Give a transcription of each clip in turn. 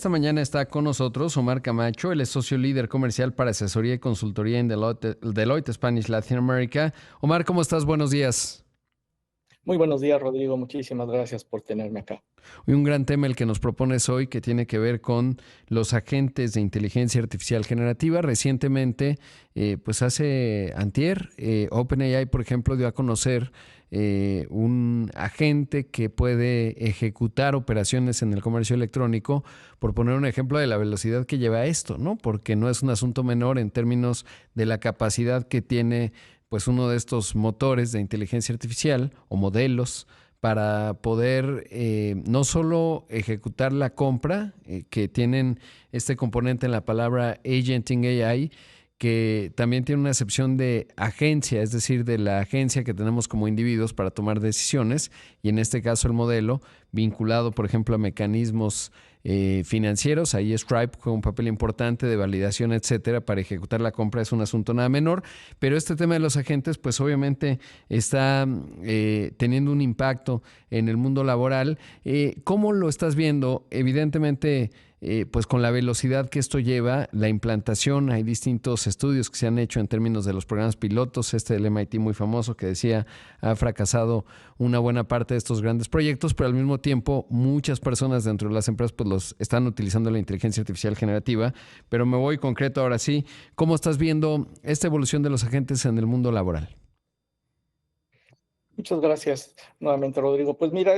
Esta mañana está con nosotros Omar Camacho, él es socio líder comercial para asesoría y consultoría en Deloitte Spanish Latin America. Omar, ¿cómo estás? Buenos días. Muy buenos días, Rodrigo. Muchísimas gracias por tenerme acá. Hoy un gran tema el que nos propones hoy que tiene que ver con los agentes de inteligencia artificial generativa. Recientemente, pues hace antier, OpenAI, por ejemplo, dio a conocer un agente que puede ejecutar operaciones en el comercio electrónico, por poner un ejemplo de la velocidad que lleva esto, ¿no? Porque no es un asunto menor en términos de la capacidad que tiene pues uno de estos motores de inteligencia artificial o modelos para poder no solo ejecutar la compra, que tienen este componente en la palabra Agenting AI, que también tiene una acepción de agencia, es decir, de la agencia que tenemos como individuos para tomar decisiones, y en este caso el modelo vinculado, por ejemplo, a mecanismos financieros. Ahí Stripe juega un papel importante de validación, etcétera, para ejecutar la compra. Es un asunto nada menor, pero este tema de los agentes, pues obviamente está teniendo un impacto en el mundo laboral. ¿Cómo lo estás viendo? Evidentemente, pues con la velocidad que esto lleva, la implantación, hay distintos estudios que se han hecho en términos de los programas pilotos, este del MIT muy famoso que decía ha fracasado una buena parte de estos grandes proyectos, pero al mismo tiempo muchas personas dentro de las empresas pues los están utilizando la inteligencia artificial generativa. Pero me voy concreto ahora sí, ¿cómo estás viendo esta evolución de los agentes en el mundo laboral? Muchas gracias nuevamente, Rodrigo. Pues mira,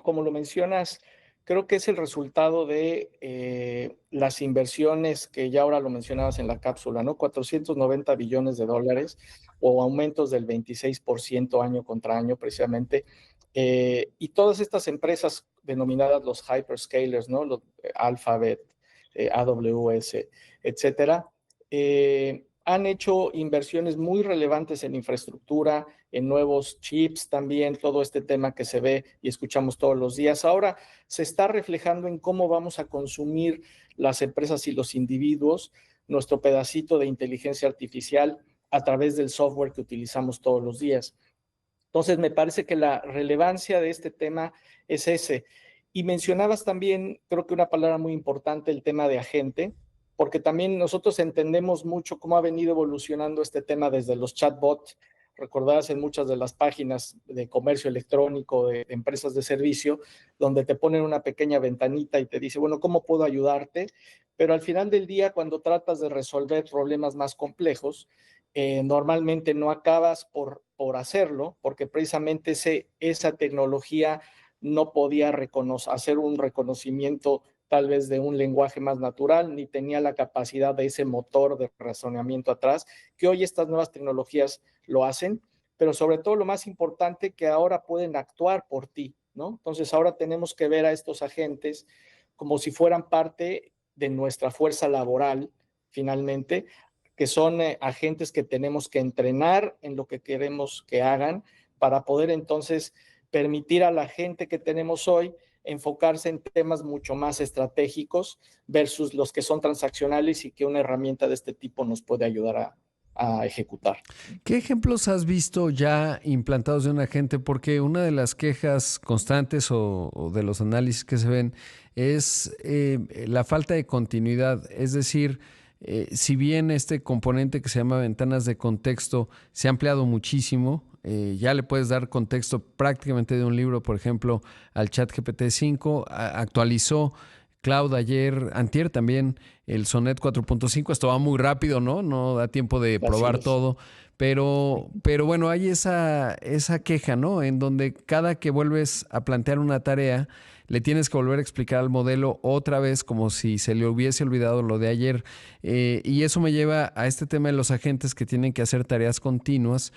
como lo mencionas, creo que es el resultado de las inversiones que ya ahora lo mencionabas en la cápsula, ¿no? 490 billones de dólares o aumentos del 26% año contra año, precisamente. Y todas estas empresas denominadas los hyperscalers, ¿no? Alphabet, AWS, etcétera, han hecho inversiones muy relevantes en infraestructura, en nuevos chips también, todo este tema que se ve y escuchamos todos los días. Ahora se está reflejando en cómo vamos a consumir las empresas y los individuos nuestro pedacito de inteligencia artificial a través del software que utilizamos todos los días. Entonces, me parece que la relevancia de este tema es ese. Y mencionabas también, creo que una palabra muy importante, el tema de agente, porque también nosotros entendemos mucho cómo ha venido evolucionando este tema desde los chatbots. Recordarás en muchas de las páginas de comercio electrónico, de empresas de servicio, donde te ponen una pequeña ventanita y te dice, bueno, ¿cómo puedo ayudarte? Pero al final del día, cuando tratas de resolver problemas más complejos, normalmente no acabas por hacerlo, porque precisamente esa tecnología no podía hacer un reconocimiento tal vez de un lenguaje más natural, ni tenía la capacidad de ese motor de razonamiento atrás, que hoy estas nuevas tecnologías lo hacen, pero sobre todo lo más importante, que ahora pueden actuar por ti, ¿no? Entonces ahora tenemos que ver a estos agentes como si fueran parte de nuestra fuerza laboral, finalmente, que son agentes que tenemos que entrenar en lo que queremos que hagan para poder entonces permitir a la gente que tenemos hoy enfocarse en temas mucho más estratégicos versus los que son transaccionales y que una herramienta de este tipo nos puede ayudar a ejecutar. ¿Qué ejemplos has visto ya implantados de un agente? Porque una de las quejas constantes o de los análisis que se ven es la falta de continuidad. Es decir, si bien este componente que se llama ventanas de contexto se ha ampliado muchísimo, ya le puedes dar contexto prácticamente de un libro, por ejemplo, al ChatGPT 5, actualizó Cloud ayer, antier también, el Sonnet 4.5. Esto va muy rápido, ¿no? No da tiempo de Así probar es. todo, pero bueno, hay esa queja, ¿no? En donde cada que vuelves a plantear una tarea, le tienes que volver a explicar al modelo otra vez como si se le hubiese olvidado lo de ayer. Y eso me lleva a este tema de los agentes que tienen que hacer tareas continuas.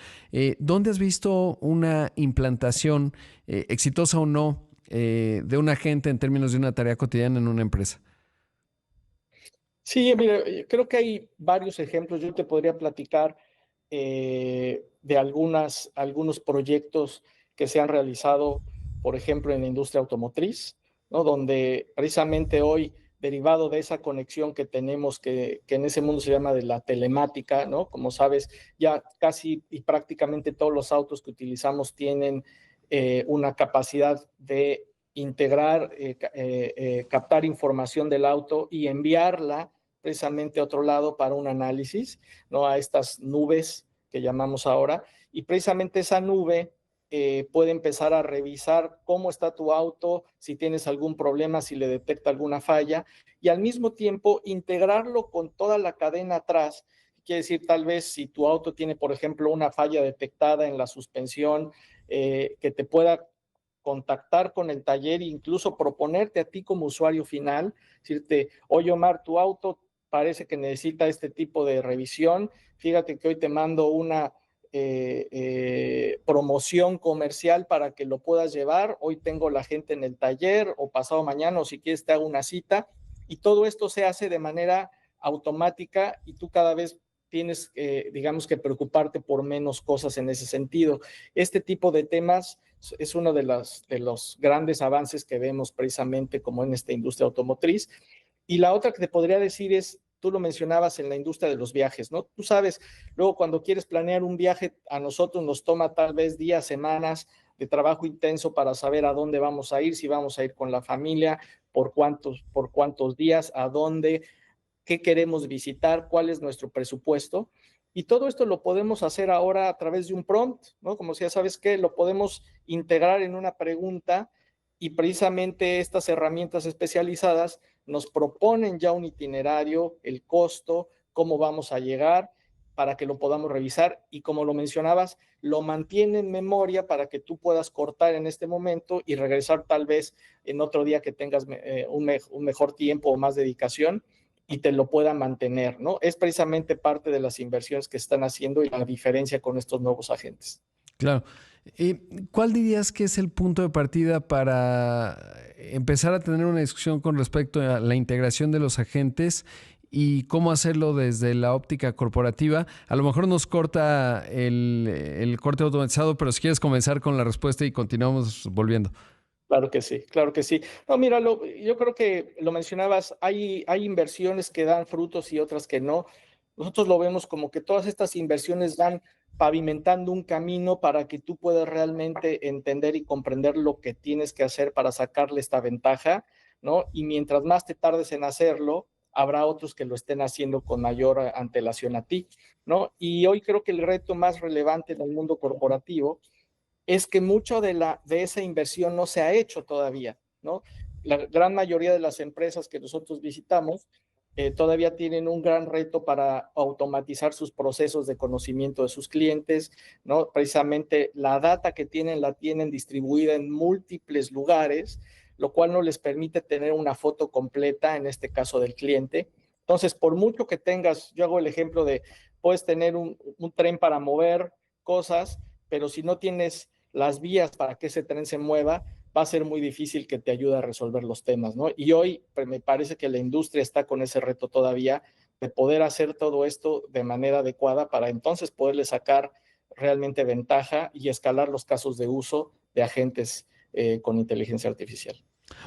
¿Dónde has visto una implantación, exitosa o no, de un agente en términos de una tarea cotidiana en una empresa? Sí, mira, creo que hay varios ejemplos. Yo te podría platicar de algunos proyectos que se han realizado, por ejemplo, en la industria automotriz, ¿no? Donde precisamente hoy, derivado de esa conexión que tenemos, que en ese mundo se llama de la telemática, ¿no? Como sabes, ya casi y prácticamente todos los autos que utilizamos tienen una capacidad de integrar, captar información del auto y enviarla precisamente a otro lado para un análisis, ¿no? A estas nubes que llamamos ahora, y precisamente esa nube puede empezar a revisar cómo está tu auto, si tienes algún problema, si le detecta alguna falla, y al mismo tiempo integrarlo con toda la cadena atrás. Quiere decir, tal vez si tu auto tiene, por ejemplo, una falla detectada en la suspensión, que te pueda contactar con el taller e incluso proponerte a ti como usuario final, decirte, oye Omar, tu auto parece que necesita este tipo de revisión, fíjate que hoy te mando una promoción comercial para que lo puedas llevar, hoy tengo la gente en el taller o pasado mañana o si quieres te hago una cita, y todo esto se hace de manera automática y tú cada vez tienes, digamos que preocuparte por menos cosas en ese sentido. Este tipo de temas es uno de los grandes avances que vemos precisamente como en esta industria automotriz. Y la otra que te podría decir es, tú lo mencionabas en la industria de los viajes, ¿no? Tú sabes, luego cuando quieres planear un viaje, a nosotros nos toma tal vez días, semanas de trabajo intenso para saber a dónde vamos a ir, si vamos a ir con la familia, por cuántos días, a dónde, qué queremos visitar, cuál es nuestro presupuesto. Y todo esto lo podemos hacer ahora a través de un prompt, ¿no? Como si ya sabes que lo podemos integrar en una pregunta y precisamente estas herramientas especializadas nos proponen ya un itinerario, el costo, cómo vamos a llegar para que lo podamos revisar y como lo mencionabas, lo mantiene en memoria para que tú puedas cortar en este momento y regresar tal vez en otro día que tengas un mejor tiempo o más dedicación y te lo pueda mantener, ¿no? Es precisamente parte de las inversiones que están haciendo y la diferencia con estos nuevos agentes. Claro. ¿Cuál dirías que es el punto de partida para empezar a tener una discusión con respecto a la integración de los agentes y cómo hacerlo desde la óptica corporativa? A lo mejor nos corta el corte automatizado, pero si quieres comenzar con la respuesta y continuamos volviendo. Claro que sí, claro que sí. No, mira, yo creo que lo mencionabas, hay inversiones que dan frutos y otras que no. Nosotros lo vemos como que todas estas inversiones van pavimentando un camino para que tú puedas realmente entender y comprender lo que tienes que hacer para sacarle esta ventaja, ¿no? Y mientras más te tardes en hacerlo, habrá otros que lo estén haciendo con mayor antelación a ti, ¿no? Y hoy creo que el reto más relevante en el mundo corporativo es que mucho de esa inversión no se ha hecho todavía, ¿no? La gran mayoría de las empresas que nosotros visitamos todavía tienen un gran reto para automatizar sus procesos de conocimiento de sus clientes, ¿no? Precisamente la data que tienen la tienen distribuida en múltiples lugares, lo cual no les permite tener una foto completa, en este caso del cliente. Entonces, por mucho que tengas, yo hago el ejemplo de, puedes tener un tren para mover cosas, pero si no tienes las vías para que ese tren se mueva, va a ser muy difícil que te ayude a resolver los temas, ¿no? Y hoy pues, me parece que la industria está con ese reto todavía de poder hacer todo esto de manera adecuada para entonces poderle sacar realmente ventaja y escalar los casos de uso de agentes con inteligencia artificial.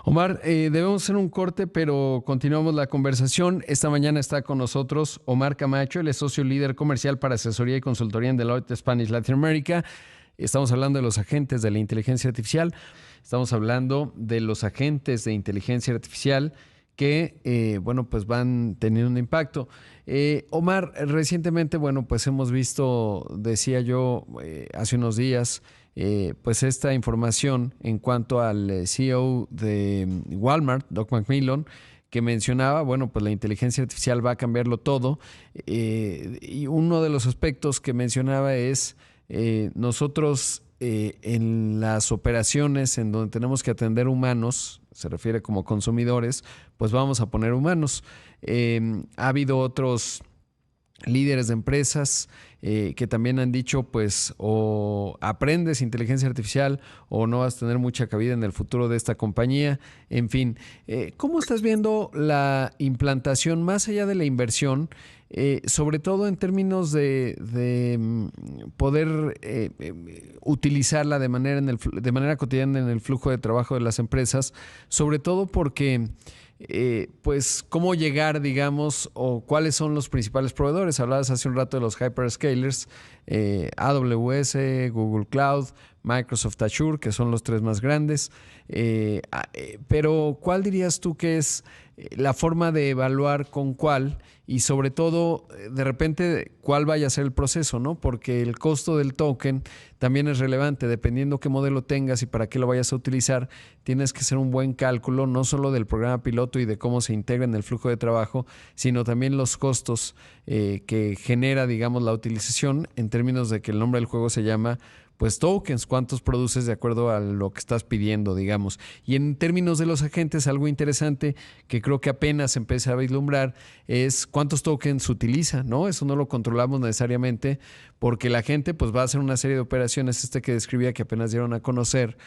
Omar, debemos hacer un corte, pero continuamos la conversación. Esta mañana está con nosotros Omar Camacho, él es socio líder comercial para asesoría y consultoría en Deloitte Spanish Latin America. Estamos hablando de los agentes de la inteligencia artificial. Estamos hablando de los agentes de inteligencia artificial que, bueno, pues van teniendo un impacto. Omar, recientemente, bueno, pues hemos visto, decía yo, hace unos días, pues esta información en cuanto al CEO de Walmart, Doug McMillon, que mencionaba, bueno, pues la inteligencia artificial va a cambiarlo todo. Y uno de los aspectos que mencionaba es nosotros en las operaciones en donde tenemos que atender humanos, se refiere como consumidores, pues vamos a poner humanos. Ha habido otros líderes de empresas que también han dicho, pues, o aprendes inteligencia artificial o no vas a tener mucha cabida en el futuro de esta compañía. En fin, ¿cómo estás viendo la implantación más allá de la inversión? Sobre todo en términos de poder utilizarla de manera cotidiana en el flujo de trabajo de las empresas, sobre todo porque pues cómo llegar, digamos, o cuáles son los principales proveedores. Hablabas hace un rato de los hyperscalers, AWS, Google Cloud, Microsoft Azure, que son los tres más grandes. Pero ¿cuál dirías tú que es la forma de evaluar con cuál y sobre todo, de repente, cuál vaya a ser el proceso, ¿no? Porque el costo del token también es relevante, dependiendo qué modelo tengas y para qué lo vayas a utilizar, tienes que hacer un buen cálculo, no solo del programa piloto y de cómo se integra en el flujo de trabajo, sino también los costos que genera, digamos, la utilización en términos de que el nombre del juego se llama pues tokens, cuántos produces de acuerdo a lo que estás pidiendo, digamos. Y en términos de los agentes, algo interesante que creo que apenas empieza a vislumbrar es cuántos tokens utiliza, ¿no? Eso no lo controlamos necesariamente porque la gente pues va a hacer una serie de operaciones, que describía que apenas dieron a conocer,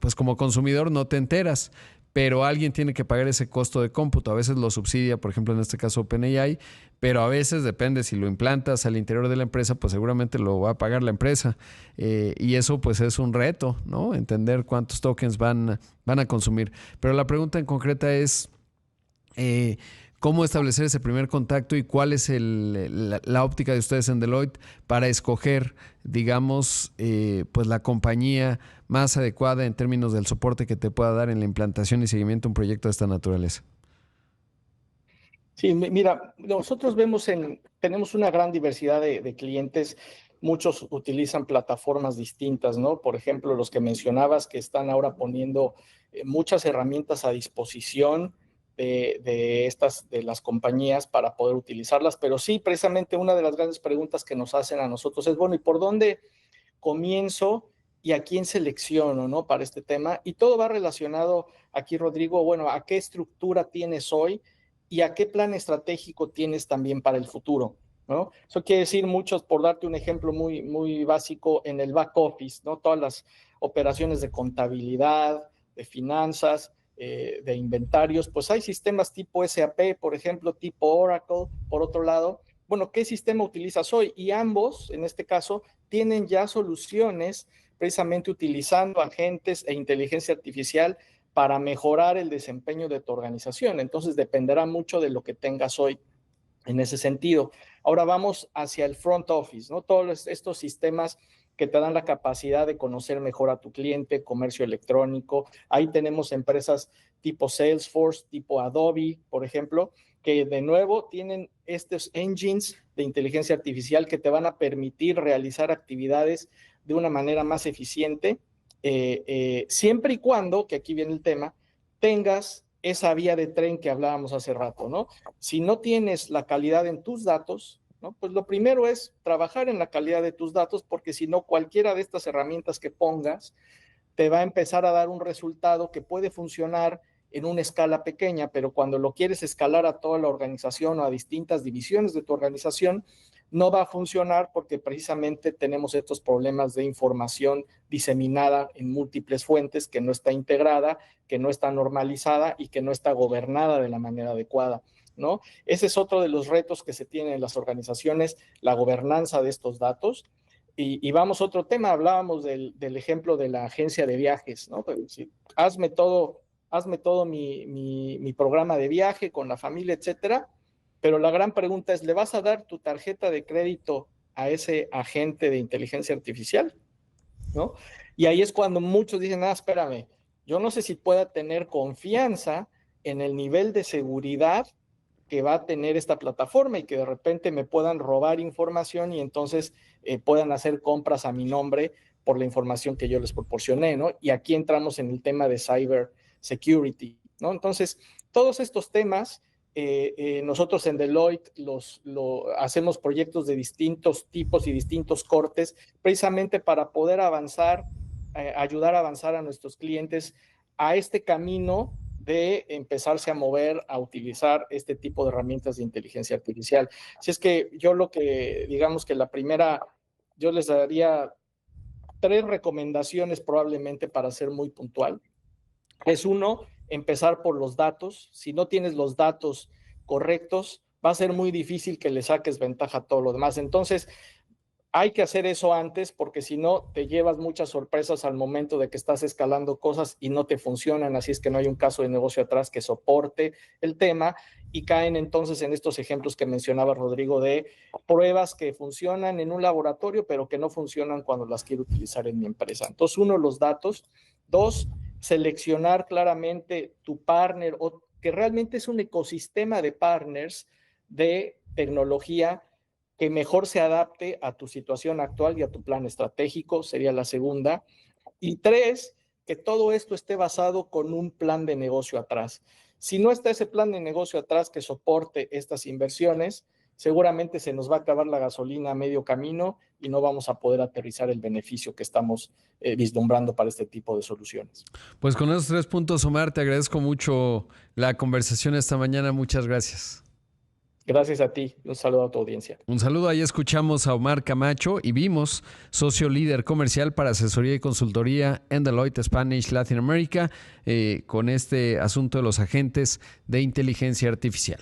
pues como consumidor no te enteras, pero alguien tiene que pagar ese costo de cómputo. A veces lo subsidia, por ejemplo, en este caso OpenAI, pero a veces depende si lo implantas al interior de la empresa, pues seguramente lo va a pagar la empresa. Y eso pues es un reto, ¿no? Entender cuántos tokens van a consumir. Pero la pregunta en concreta es, ¿cómo establecer ese primer contacto y cuál es la óptica de ustedes en Deloitte para escoger, digamos, pues la compañía más adecuada en términos del soporte que te pueda dar en la implantación y seguimiento de un proyecto de esta naturaleza? Sí, mira, nosotros tenemos una gran diversidad de clientes. Muchos utilizan plataformas distintas, ¿no? Por ejemplo, los que mencionabas que están ahora poniendo muchas herramientas a disposición de las compañías para poder utilizarlas. Pero sí, precisamente una de las grandes preguntas que nos hacen a nosotros es, bueno, ¿y por dónde comienzo y a quién selecciono, ¿no? Para este tema. Y todo va relacionado aquí, Rodrigo, bueno, a qué estructura tienes hoy y a qué plan estratégico tienes también para el futuro, ¿no? Eso quiere decir muchos, por darte un ejemplo muy básico, en el back office, ¿no? Todas las operaciones de contabilidad, de finanzas, de inventarios, pues hay sistemas tipo SAP, por ejemplo, tipo Oracle, por otro lado. Bueno, ¿qué sistema utilizas hoy? Y ambos, en este caso, tienen ya soluciones precisamente utilizando agentes e inteligencia artificial para mejorar el desempeño de tu organización. Entonces dependerá mucho de lo que tengas hoy en ese sentido. Ahora vamos hacia el front office, ¿no? Todos estos sistemas que te dan la capacidad de conocer mejor a tu cliente, comercio electrónico. Ahí tenemos empresas tipo Salesforce, tipo Adobe, por ejemplo, que de nuevo tienen estos engines de inteligencia artificial que te van a permitir realizar actividades de una manera más eficiente, siempre y cuando, que aquí viene el tema, tengas esa vía de tren que hablábamos hace rato, ¿no? Si no tienes la calidad en tus datos, ¿no? Pues lo primero es trabajar en la calidad de tus datos, porque si no, cualquiera de estas herramientas que pongas te va a empezar a dar un resultado que puede funcionar en una escala pequeña, pero cuando lo quieres escalar a toda la organización o a distintas divisiones de tu organización, no va a funcionar porque precisamente tenemos estos problemas de información diseminada en múltiples fuentes que no está integrada, que no está normalizada y que no está gobernada de la manera adecuada, ¿no? Ese es otro de los retos que se tienen en las organizaciones, la gobernanza de estos datos. Y vamos a otro tema, hablábamos del ejemplo de la agencia de viajes, ¿no? Pues, sí, hazme todo mi programa de viaje con la familia, etcétera. Pero la gran pregunta es, ¿le vas a dar tu tarjeta de crédito a ese agente de inteligencia artificial? ¿No? Y ahí es cuando muchos dicen, espérame, yo no sé si pueda tener confianza en el nivel de seguridad que va a tener esta plataforma y que de repente me puedan robar información y entonces puedan hacer compras a mi nombre por la información que yo les proporcioné, ¿no? Y aquí entramos en el tema de cyber security, ¿no? Entonces, todos estos temas, nosotros en Deloitte hacemos proyectos de distintos tipos y distintos cortes, precisamente para poder avanzar, ayudar a avanzar a nuestros clientes a este camino de empezarse a mover, a utilizar este tipo de herramientas de inteligencia artificial. Si es que digamos que yo les daría 3 recomendaciones probablemente para ser muy puntual. Es uno, empezar por los datos. Si no tienes los datos correctos, va a ser muy difícil que le saques ventaja a todo lo demás. Entonces, Hay que hacer eso antes porque si no te llevas muchas sorpresas al momento de que estás escalando cosas y no te funcionan, así es que no hay un caso de negocio atrás que soporte el tema y caen entonces en estos ejemplos que mencionaba Rodrigo de pruebas que funcionan en un laboratorio pero que no funcionan cuando las quiero utilizar en mi empresa. Entonces, uno, los datos. Dos, seleccionar claramente tu partner o que realmente es un ecosistema de partners de tecnología que mejor se adapte a tu situación actual y a tu plan estratégico, sería la segunda. Y tres, que todo esto esté basado con un plan de negocio atrás. Si no está ese plan de negocio atrás que soporte estas inversiones, seguramente se nos va a acabar la gasolina a medio camino y no vamos a poder aterrizar el beneficio que estamos vislumbrando para este tipo de soluciones. Pues con esos 3 puntos, Omar, te agradezco mucho la conversación esta mañana. Muchas gracias. Gracias a ti. Un saludo a tu audiencia. Un saludo. Ahí escuchamos a Omar Camacho y vimos socio líder comercial para asesoría y consultoría en Deloitte Spanish Latin America con este asunto de los agentes de inteligencia artificial.